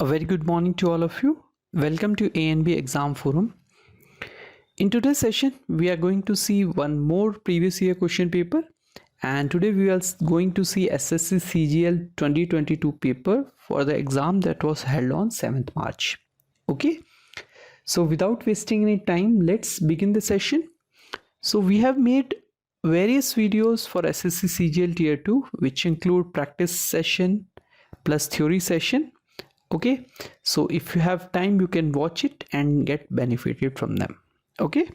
A very good morning to all of you. Welcome to A&B Exam Forum. In today's session, we are going to see one more previous year question paper, and today we are going to see SSC CGL 2022 paper for the exam that was held on 7th March. Okay, so without wasting any time, let's begin the session. So we have made various videos for SSC CGL Tier 2, which include practice session plus theory session. Okay, so if you have time, you can watch it and get benefited from them. Okay,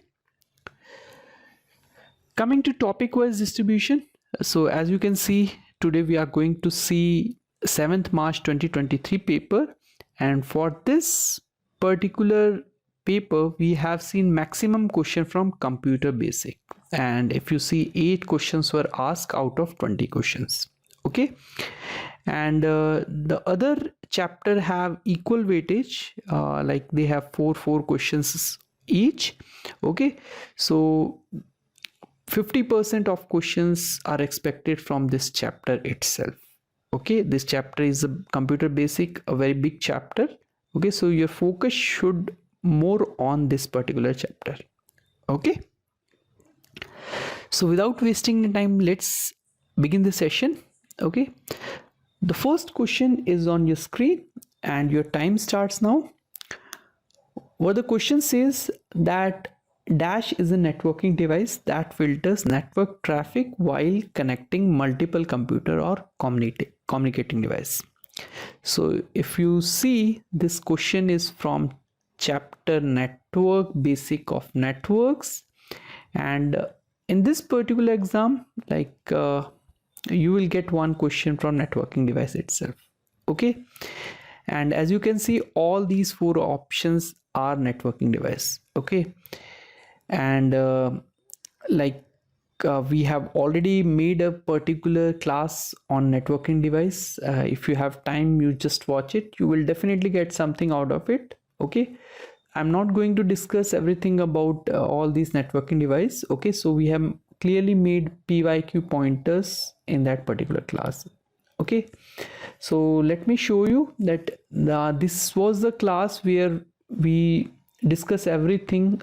coming to topic wise distribution. So as you can see, today we are going to see 7th March 2023 paper, and for this particular paper we have seen maximum question from computer basic, and if you see 8 questions were asked out of 20 questions. Okay, and the other chapter have equal weightage, like they have four questions each. Okay, so 50% of questions are expected from this chapter itself. Okay, this chapter is a computer basic, a very big chapter. Okay, so your focus should more on this particular chapter. Okay, so without wasting the time, let's begin the session. Okay, the first question is on your screen and your time starts now. What the question says that Dash is a networking device that filters network traffic while connecting multiple computer or communicating device. So if you see, this question is from chapter network basic of networks, and in this particular exam, like you will get one question from networking device itself. Okay, and as you can see, all these 4 options are networking device. Okay, and we have already made a particular class on networking device. If you have time, you just watch it, you will definitely get something out of it. Okay, I'm not going to discuss everything about all these networking device. Okay, so we have clearly made PYQ pointers in that particular class. Okay, so let me show you that this was the class where we discuss everything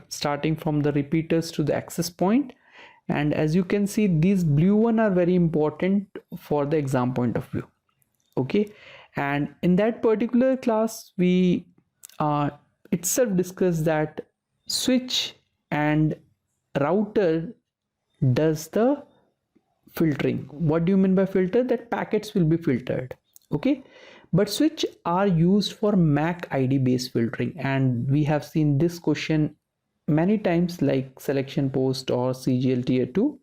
starting from the repeaters to the access point, and as you can see, these blue one are very important for the exam point of view. Okay, and in that particular class we itself discussed that switch and router does the filtering. What do you mean by filter? That packets will be filtered. Okay, but switch are used for MAC ID based filtering, and we have seen this question many times, like selection post or CGL tier 2.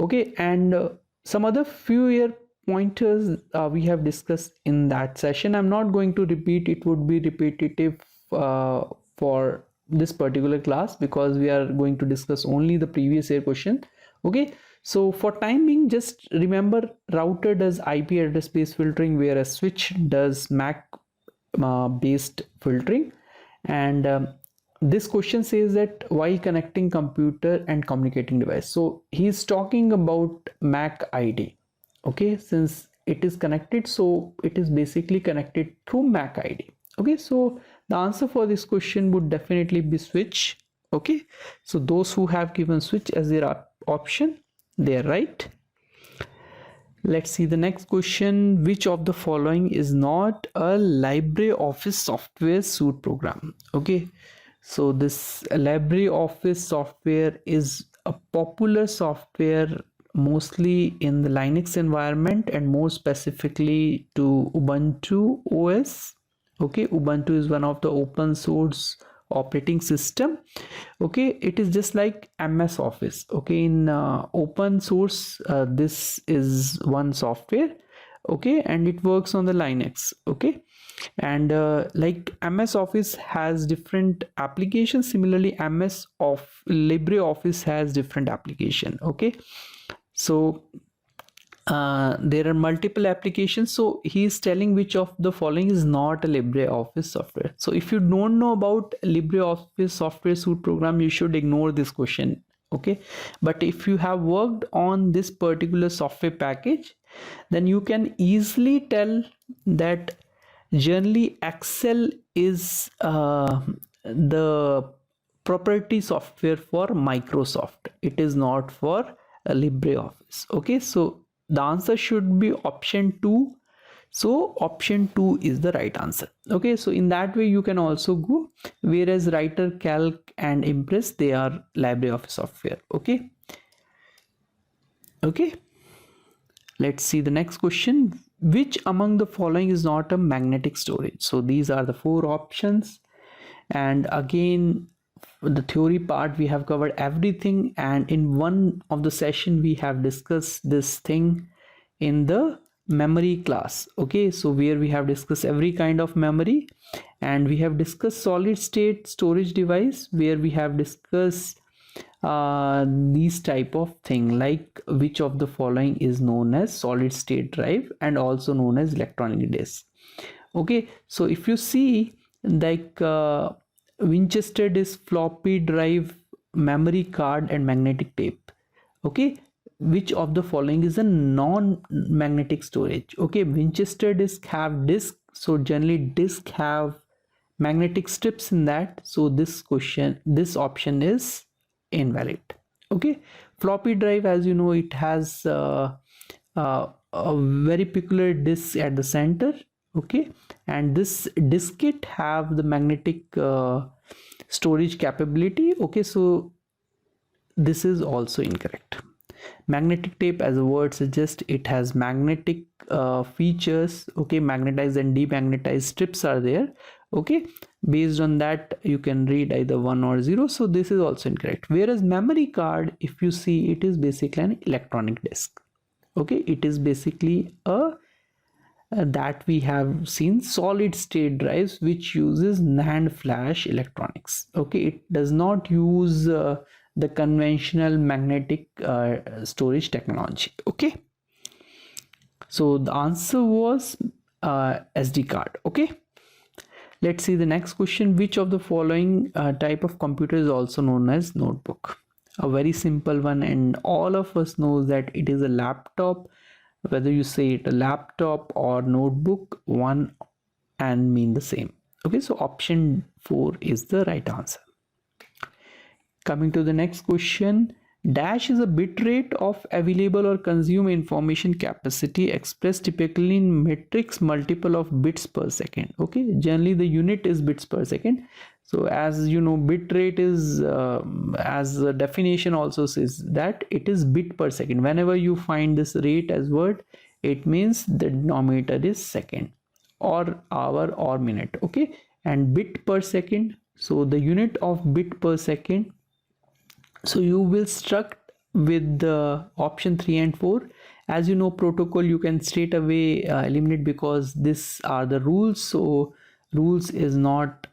Okay, and some other few year pointers we have discussed in that session. I'm not going to repeat, it would be repetitive for this particular class because we are going to discuss only the previous year question. Okay, so for time being, just remember router does IP address based filtering, whereas switch does MAC based filtering. And this question says that while connecting computer and communicating device, so he's talking about MAC ID. Okay, since it is connected, so it is basically connected through MAC ID. Okay, so the answer for this question would definitely be switch. Okay, so those who have given switch as their option, they are right. Let's see the next question. Which of the following is not a LibreOffice software suite program? Okay, so this LibreOffice software is a popular software mostly in the Linux environment and more specifically to Ubuntu OS. Okay, Ubuntu is one of the open source operating system. Okay, it is just like MS Office. Okay, in open source, this is one software. Okay, and it works on the Linux. Okay, and like MS Office has different applications, similarly LibreOffice has different application. Okay, so there are multiple applications. So he is telling which of the following is not a LibreOffice software. So if you don't know about LibreOffice software suite program, you should ignore this question. Okay, but if you have worked on this particular software package, then you can easily tell that Generally, Excel is the proprietary software for Microsoft. It is not for LibreOffice. Okay, so the answer should be option 2. So option 2 is the right answer. Okay, so in that way you can also go, whereas Writer, Calc and Impress, they are LibreOffice software. Okay. Okay, let's see the next question. Which among the following is not a magnetic storage? So these are the 4 options, and again the theory part we have covered everything, and in one of the session we have discussed this thing in the memory class. Okay, so where we have discussed every kind of memory, and we have discussed solid state storage device, where we have discussed these type of thing, like which of the following is known as solid state drive and also known as electronic disk. Okay, so if you see, like Winchester disk, floppy drive, memory card and magnetic tape. Okay, which of the following is a non-magnetic storage? Okay, Winchester disk have disk, so generally disk have magnetic strips in that, so this option is invalid. Okay, floppy drive, as you know, it has a very peculiar disk at the center. Okay, and this diskette have the magnetic storage capability. Okay, so this is also incorrect. Magnetic tape, as the word suggests, it has magnetic features. Okay, magnetized and demagnetized strips are there. Okay, based on that you can read either 1 or 0, so this is also incorrect. Whereas memory card, if you see, it is basically an electronic disk. Okay, it is basically a that we have seen solid state drives which uses NAND flash electronics. Okay, it does not use the conventional magnetic storage technology. Okay, so the answer was SD card. Okay, let's see the next question. Which of the following type of computer is also known as notebook? A very simple one, and all of us knows that it is a laptop. Whether you say it a laptop or notebook, one and mean the same. Okay, so option 4 is the right answer. Coming to the next question, dash is a bit rate of available or consume information capacity expressed typically in matrix multiple of bits per second. Okay, generally the unit is bits per second. So as you know, bit rate is as the definition also says that it is bit per second. Whenever you find this rate as word, it means the denominator is second or hour or minute. Okay, and bit per second, so the unit of bit per second, so you will struck with the option 3 and 4. As you know, protocol you can straight away eliminate because these are the rules. So rules is not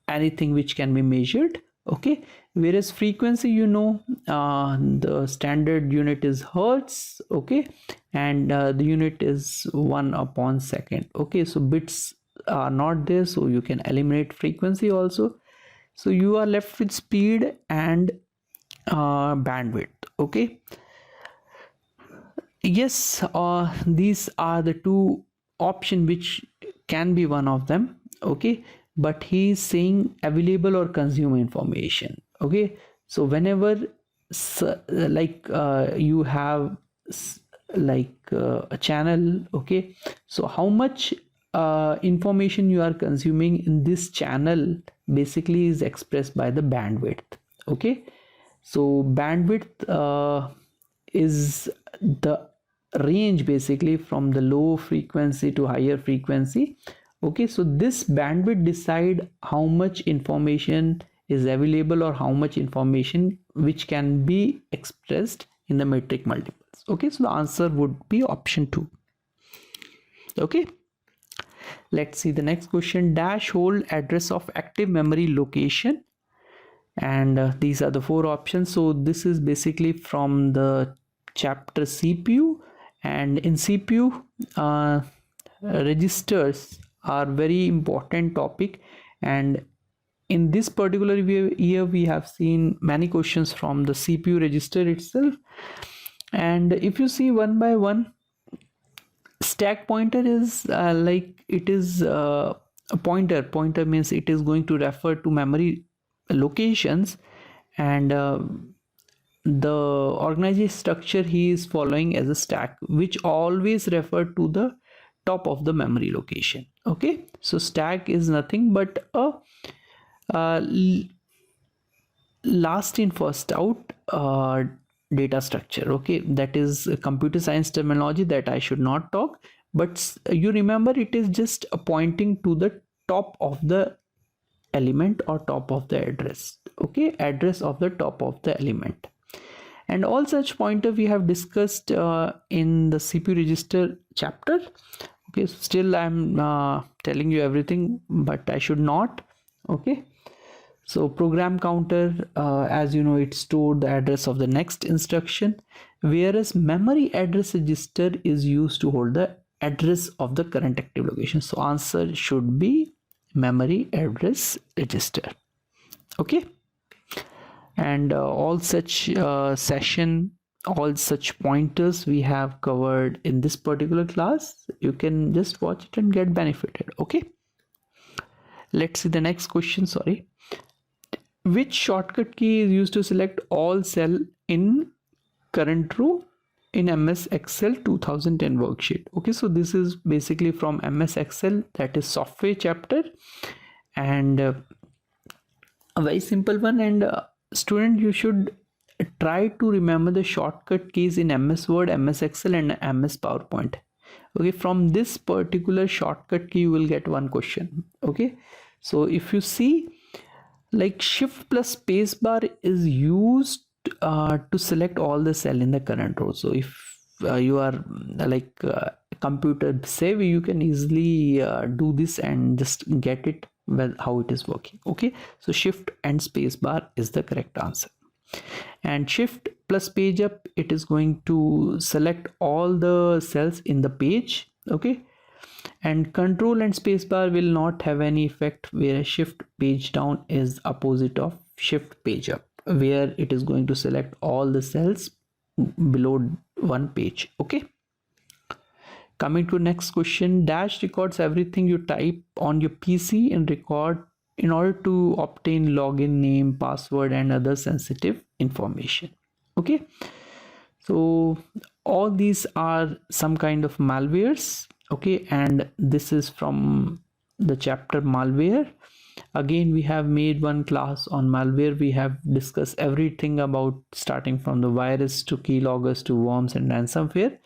anything which can be measured. Okay, whereas frequency, you know, the standard unit is hertz. Okay, and the unit is 1 upon second. Okay, so bits are not there, so you can eliminate frequency also. So you are left with speed and bandwidth. Okay, yes, these are the two options which can be one of them. Okay, but he is saying available or consume information. Okay, so whenever you have a channel. Okay, so how much information you are consuming in this channel basically is expressed by the bandwidth. Okay, so bandwidth is the range basically from the low frequency to higher frequency. Okay, so this bandwidth decide how much information is available or how much information which can be expressed in the metric multiples. Okay, so the answer would be option 2. Okay, let's see the next question. Dash hold address of active memory location, and these are the 4 options. So this is basically from the chapter CPU, and in CPU registers are very important topic, and in this particular year we have seen many questions from the CPU register itself. And if you see one by one, Stack pointer is like it is a pointer means it is going to refer to memory locations, and the organization structure he is following as a stack, which always refer to the top of the memory location. Okay, so stack is nothing but a uh, last in first out data structure. Okay, that is a computer science terminology that I should not talk, but you remember it is just pointing to the top of the element or top of the address. Okay, address of the top of the element. And all such pointer we have discussed in the CPU register chapter. Okay, so still I'm telling you everything, but I should not. Okay, so program counter, as you know, it stored the address of the next instruction, whereas memory address register is used to hold the address of the current active location. So answer should be memory address register. Okay, and all such all such pointers we have covered in this particular class. You can just watch it and get benefited. Okay, let's see the next question. Sorry. Which shortcut key is used to select all cell in current row in MS Excel 2010 worksheet? Okay, so this is basically from MS Excel, that is software chapter, and a very simple one. And student, you should try to remember the shortcut keys in MS Word, MS Excel, and MS PowerPoint. Okay, from this particular shortcut key you will get one question. Okay, so if you see, like shift plus space bar is used to select all the cell in the current row. So if you are like computer savvy, you can easily do this and just get it well how it is working. Okay, so shift and space bar is the correct answer. And shift plus page up, it is going to select all the cells in the page. Okay, and control and spacebar will not have any effect, where shift page down is opposite of shift page up, where it is going to select all the cells below one page. Okay, coming to next question. Dash records everything you type on your PC and record in order to obtain login name, password, and other sensitive information. Okay, so all these are some kind of malwares. Okay, and this is from the chapter malware. Again, we have made one class on malware. We have discussed everything about starting from the virus to keyloggers to worms and ransomware.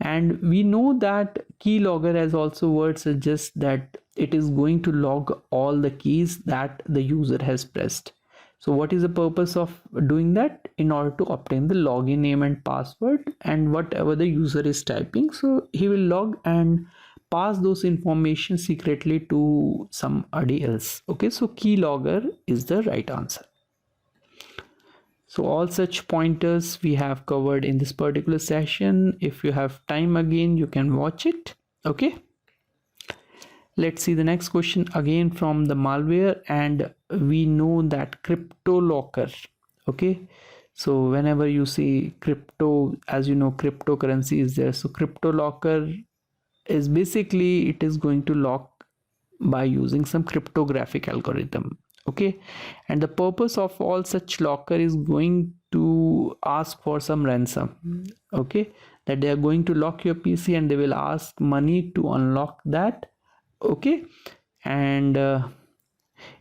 And we know that keylogger, as also word suggests, that it is going to log all the keys that the user has pressed. So what is the purpose of doing that? In order to obtain the login name and password and whatever the user is typing. So he will log and pass those information secretly to somebody else. Okay, so keylogger is the right answer. So all such pointers we have covered in this particular session. If you have time again, you can watch it. Okay, let's see the next question again from the malware, and we know that crypto locker. Okay, so whenever you see crypto, as you know, cryptocurrency is there. So crypto locker is basically, it is going to lock by using some cryptographic algorithm. Okay, and the purpose of all such locker is going to ask for some ransom. Okay, that they are going to lock your PC and they will ask money to unlock that. Okay, and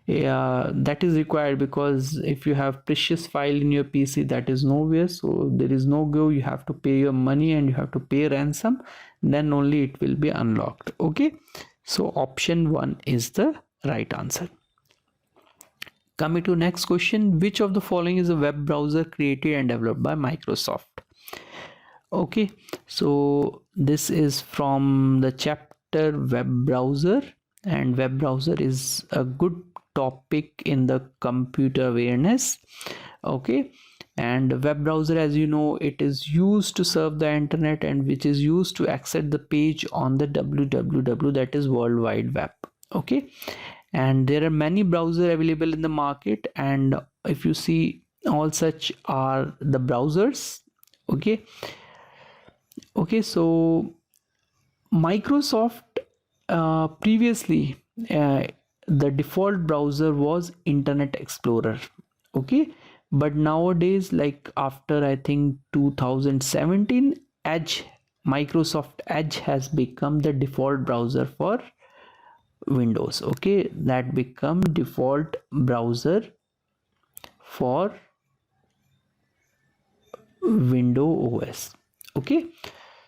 yeah, that is required, because if you have precious file in your PC, that is nowhere, so there is no go. You have to pay your money and you have to pay ransom, then only it will be unlocked. Okay, so option 1 is the right answer. Coming to next question, which of the following is a web browser created and developed by Microsoft? Okay, so this is from the chapter web browser, and web browser is a good topic in the computer awareness. Okay, and web browser, as you know, it is used to serve the internet and which is used to access the page on the www, that is World Wide Web. Okay, and there are many browsers available in the market, and if you see, all such are the browsers. Okay, so Microsoft previously the default browser was Internet Explorer, okay, but nowadays, like after I think 2017, Edge, Microsoft Edge has become the default browser for Windows, okay, that become default browser for Windows OS, okay.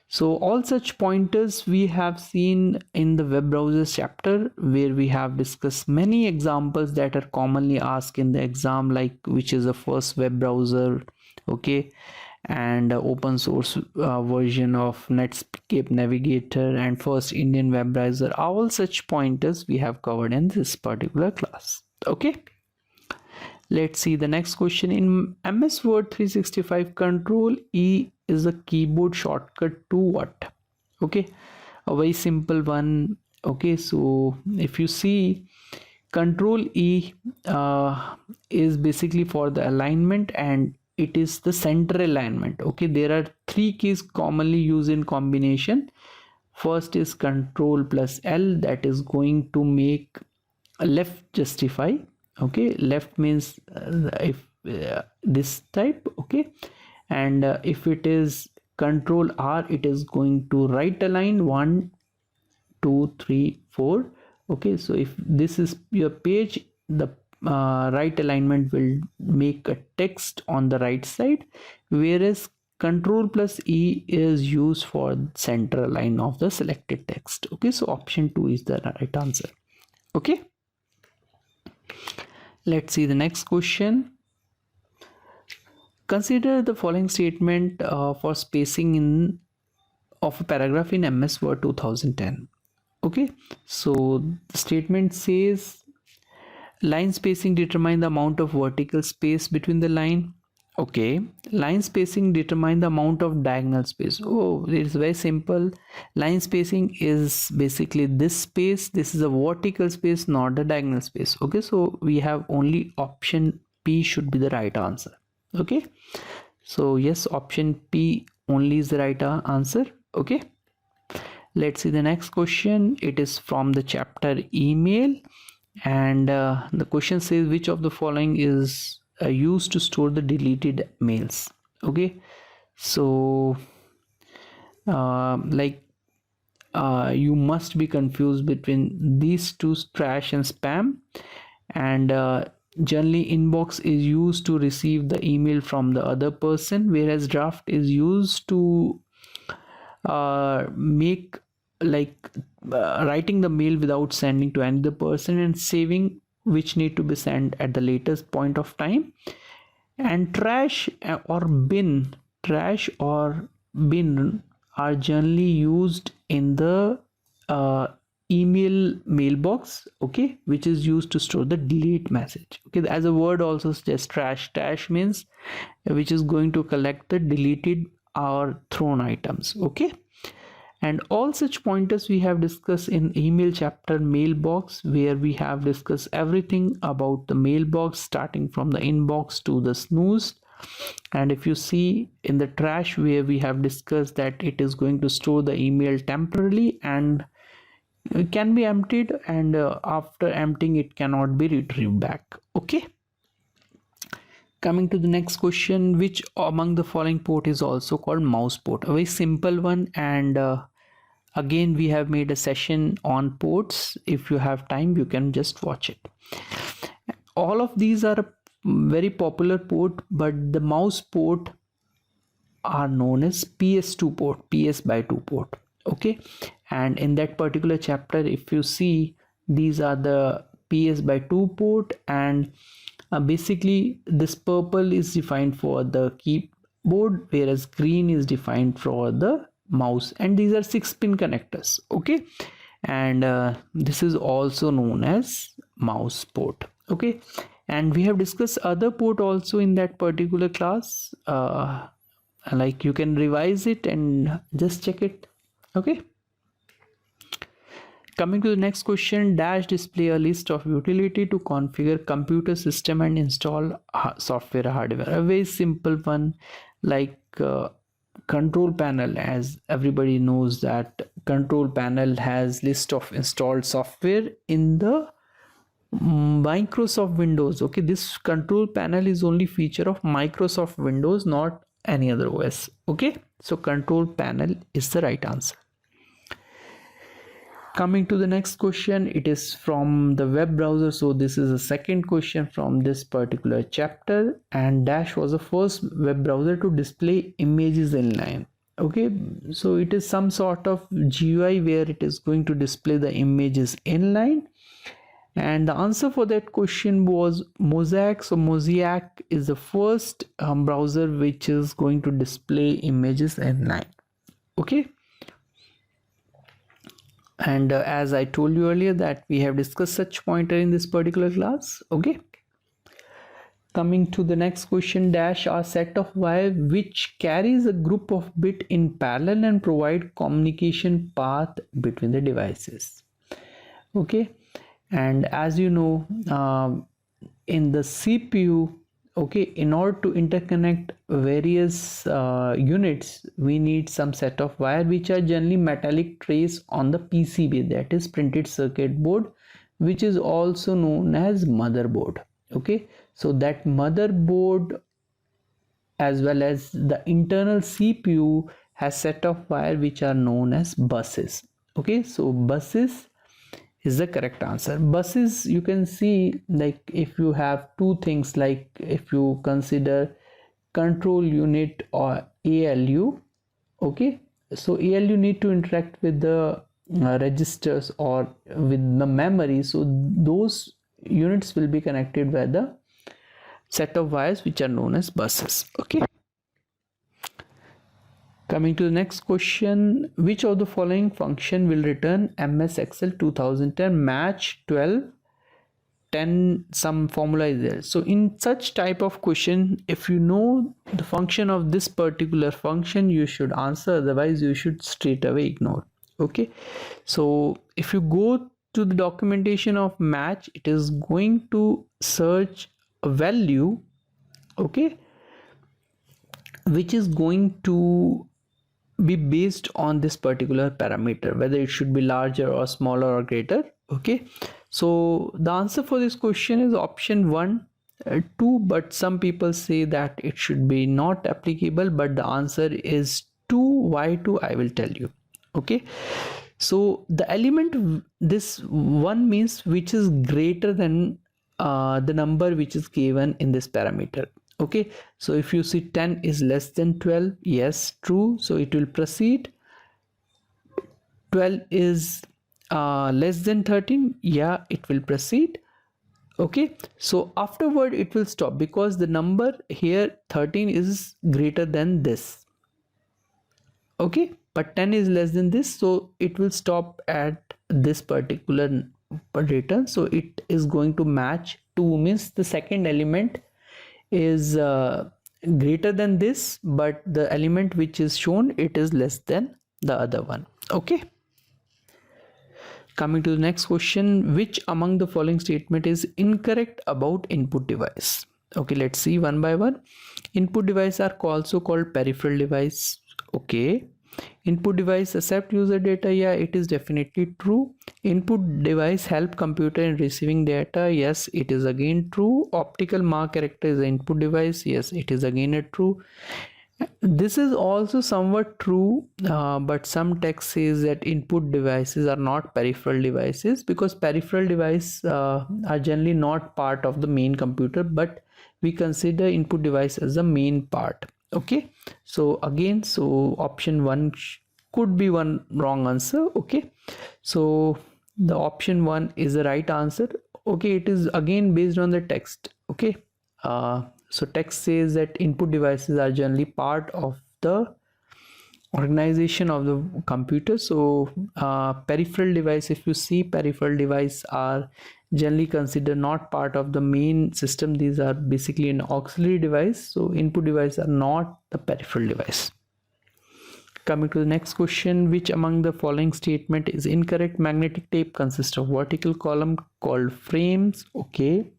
So all such pointers we have seen in the web browsers chapter, where we have discussed many examples that are commonly asked in the exam, like which is the first web browser, okay, and open source version of Netscape Navigator and first Indian web browser. All such pointers we have covered in this particular class, okay. Let's see the next question. In MS Word 365, Control E is the keyboard shortcut to what? Okay, a very simple one. Okay, so if you see, Control E is basically for the alignment, and it is the center alignment. Okay, there are three keys commonly used in combination. First is Control plus L, that is going to make left justify. Okay, left means if this type, okay, and if it is Control R, it is going to right align 1 2 3 4. Okay, so if this is your page, the right alignment will make a text on the right side, whereas Control plus E is used for center align of the selected text. Okay, so option 2 is the right answer. Okay, let's see the next question. Consider the following statement for spacing in of a paragraph in MS Word 2010. Okay, so the statement says line spacing determine the amount of vertical space between the line. Okay, line spacing determine the amount of diagonal space. Oh, it is very simple. Line spacing is basically this space. This is a vertical space, not the diagonal space. Okay, so we have only option P should be the right answer. Okay, so yes, option P only is the right answer. Okay, let's see the next question. It is from the chapter email, and the question says which of the following is used to store the deleted mails. Okay, so you must be confused between these two, trash and spam, and generally inbox is used to receive the email from the other person, whereas draft is used to make writing the mail without sending to another person and saving which need to be sent at the latest point of time. And trash or bin are generally used in the email mailbox, okay, which is used to store the delete message. Okay, as a word also suggests, trash means which is going to collect the deleted or thrown items. Okay, and all such pointers we have discussed in email chapter mailbox, where we have discussed everything about the mailbox, starting from the inbox to the snooze. And if you see in the trash, where we have discussed that it is going to store the email temporarily and can be emptied, and after emptying it cannot be retrieved back. Okay, coming to the next question, which among the following port is also called mouse port? A very simple one, and again we have made a session on ports. If you have time, you can just watch it. All of these are a very popular port, but the mouse port are known as PS2 port, PS by 2 port. Okay, and in that particular chapter, if you see, these are the PS by 2 port, and basically this purple is defined for the keyboard, whereas green is defined for the mouse, and these are 6-pin connectors. Okay, and this is also known as mouse port. Okay, and we have discussed other port also in that particular class. Like you can revise it and just check it. Okay, coming to the next question, dash display a list of utility to configure computer system and install software hardware. A very simple one, like control panel, as everybody knows that control panel has list of installed software in the Microsoft Windows. Okay, this control panel is only feature of Microsoft Windows, not any other OS. Okay, so control panel is the right answer. Coming to the next question, it is from the web browser. So this is the second question from this particular chapter, and Dash was the first web browser to display images inline. Okay, so it is some sort of GUI where it is going to display the images inline, and the answer for that question was Mosaic. So Mosaic is the first browser which is going to display images inline. Okay, and as I told you earlier that we have discussed such pointer in this particular class. Okay, coming to the next question, Dash are set of wire which carries a group of bit in parallel and provide communication path between the devices. Okay, and as you know, in the CPU, okay, in order to interconnect various units, we need some set of wire which are generally metallic trace on the PCB, that is printed circuit board, which is also known as motherboard. Okay, so that motherboard as well as the internal CPU has set of wire which are known as buses. Okay, so buses is the correct answer. Buses, you can see, like if you have two things, like if you consider control unit or ALU. Okay, so ALU need to interact with the registers or with the memory, so those units will be connected by the set of wires which are known as buses. Okay, coming to the next question, which of the following function will return MS Excel 2010 match 12 10, some formula is there. So in such type of question, if you know the function of this particular function, you should answer, otherwise you should straight away ignore. Okay, so if you go to the documentation of match, it is going to search a value, okay, which is going to be based on this particular parameter, whether it should be larger or smaller or greater. Okay, so the answer for this question is option 1, 2, but some people say that it should be not applicable, but the answer is 2. Why 2? I will tell you. Okay, so the element, this 1 means which is greater than the number which is given in this parameter. Okay, so if you see 10 is less than 12, yes, true, so it will proceed. 12 is less than 13, yeah, it will proceed. Okay, so afterward it will stop because the number here 13 is greater than this. Okay, but 10 is less than this, so it will stop at this particular return. So it is going to match 2, means the second element is greater than this, but the element which is shown, it is less than the other one. Okay, coming to the next question, which among the following statement is incorrect about input device? Okay, let's see one by one. Input device are also called peripheral device. Okay, input device accept user data, yeah, it is definitely true. Input device help computer in receiving data, yes, it is again true. Optical mark character is an input device, yes, it is again a true. This is also somewhat true, but some text says that input devices are not peripheral devices, because peripheral devices are generally not part of the main computer, but we consider input device as the main part. Okay, so again, so option 1 could be one wrong answer. Okay, so the option 1 is the right answer. Okay, it is again based on the text. Okay, so text says that input devices are generally part of the organization of the computer. So peripheral device, if you see, peripheral device are generally considered not part of the main system. These are basically an auxiliary device. So input device are not the peripheral device. Coming to the next question, which among the following statement is incorrect? Magnetic tape consists of vertical column called frames. Okay,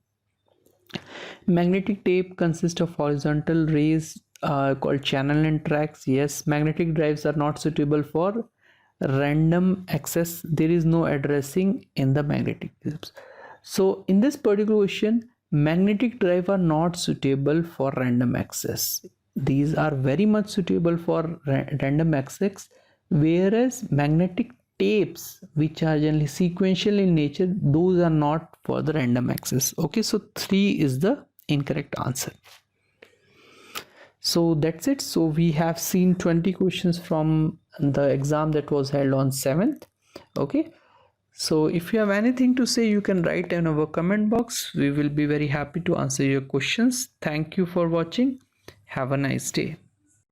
magnetic tape consists of horizontal rays called channel and tracks. Yes, magnetic drives are not suitable for random access. There is no addressing in the magnetic drives. So in this particular question, magnetic drive are not suitable for random access. These are very much suitable for random access, whereas magnetic tapes, which are generally sequential in nature, those are not for the random access. Okay, so 3 is the incorrect answer. So that's it. So we have seen 20 questions from the exam that was held on 7th. Okay, so if you have anything to say, you can write in our comment box. We will be very happy to answer your questions. Thank you for watching. Have a nice day.